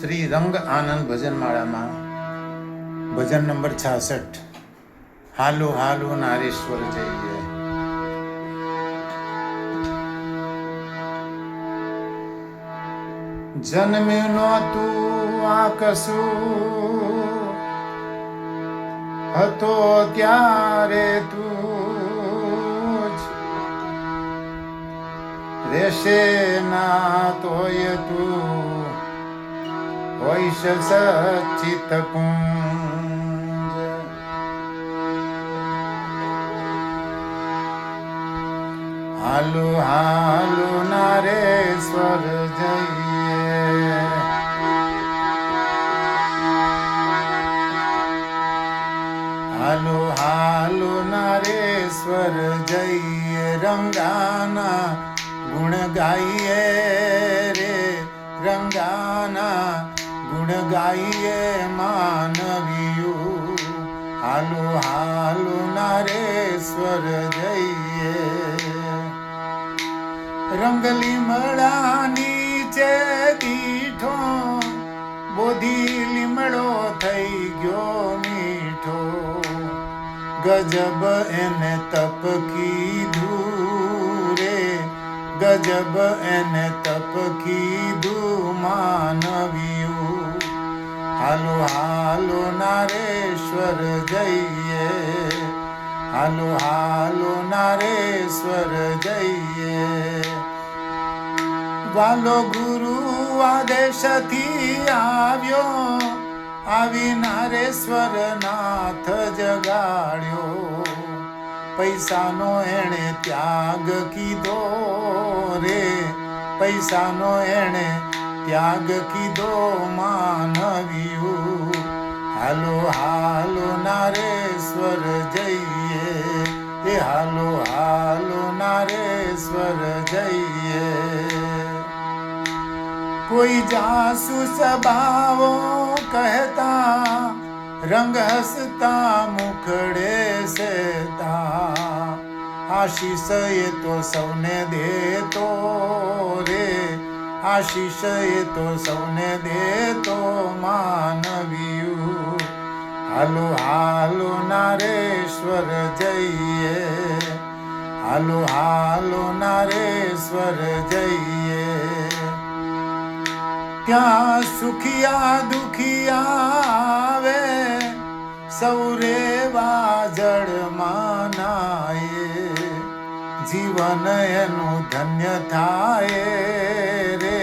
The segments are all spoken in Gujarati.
શ્રી રંગ આનંદ ભજનમાળામાં ભજન નંબર 66 હાલો હાલો નારેશ્વર જઈએ. જન્મ્યું નહોતું આ કશું હતો ત્યારે તું જ રહેશે ના તોય તું હોઈશ સચ્ચિત કુંજ. હાલો હાલો નારેશ્વર જઈએ. હાલો હાલો નારેશ્વર જઈએ. રંગાના ગુણ ગાઈએ રે રંગાના ગુણ ગાઈએ માનવીયું. હાલો હાલો નારેશ્વર જઈએ. રંગલી મળા નીચે દીઠો બોધી લીમડો થઈ ગયો મીઠો. ગજબ એને તપ કીધું રે ગજબ એને તપ કીધું માનવીયું. હાલો હાલો નારેશ્વર જઈએ. હાલો હાલો નારેશ્વર જઈએ. વાલો ગુરુ આદેશથી આવ્યો આવી નારેશ્વર નાથ જગાડ્યો. પૈસાનો એણે ત્યાગ કીધો રે પૈસાનો એણે ત્યાગ કીધો માનવીયું. હાલો હાલો નારેશ્વર જઈએ. એ હાલો હાલો નારેશ્વર જઈએ. કોઈ જાસૂસ બાવો કહેતા રંગ હસતા મુખડે સેતા. આશીષ એ તો સૌને દેતો રે આશીષ એ તો સૌને દેતો માનવીયું. હાલો હાલો નારેશ્વર જઈએ. હાલો હાલો નારેશ્વર જઈએ. ત્યાં સુખિયા દુખિયા આવે સૌ રેવા જળમાં નાય. જીવન એનું ધન્ય થાય રે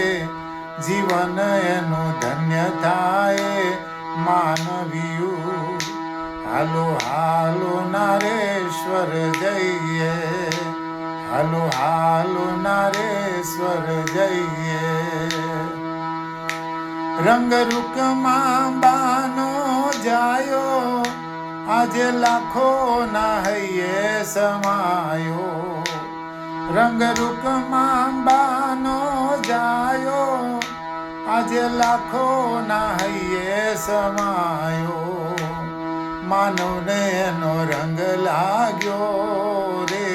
જીવન એનું ધન્ય થાય માનવીયું. હાલો હાલો નારેશ્વર જઈએ. હાલો હાલો નારેશ્વર જઈએ. રંગરૂકમાં બાનો જાયો આજે લાખો ના હૈયે સમાયો. રંગરૂકમાં બાનો જાયો આજે લાખો ના હૈયે સમાયો. માનવને એનો રંગ લાગ્યો રે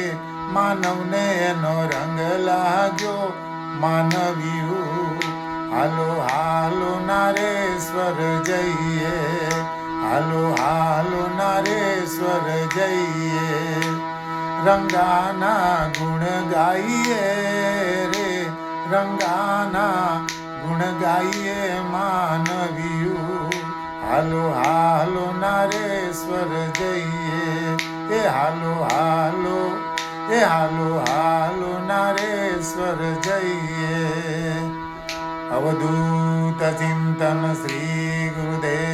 માનવને એનો રંગ લાગ્યો માનવીયું. હાલો હાલો નારેશ્વર જઈએ. હાલો હાલો નારેશ્વર જઈએ. રંગાના ગુણ ગાઈએ રે રંગાના ગુણ ગાઈએ માનવીયું. હાલો હાલો નારેશ્વર જઈએ. એ હાલો હાલો એ હાલો હાલો નારેશ્વર જઈએ. અવધૂત ચિંતન શ્રી ગુરુદેવ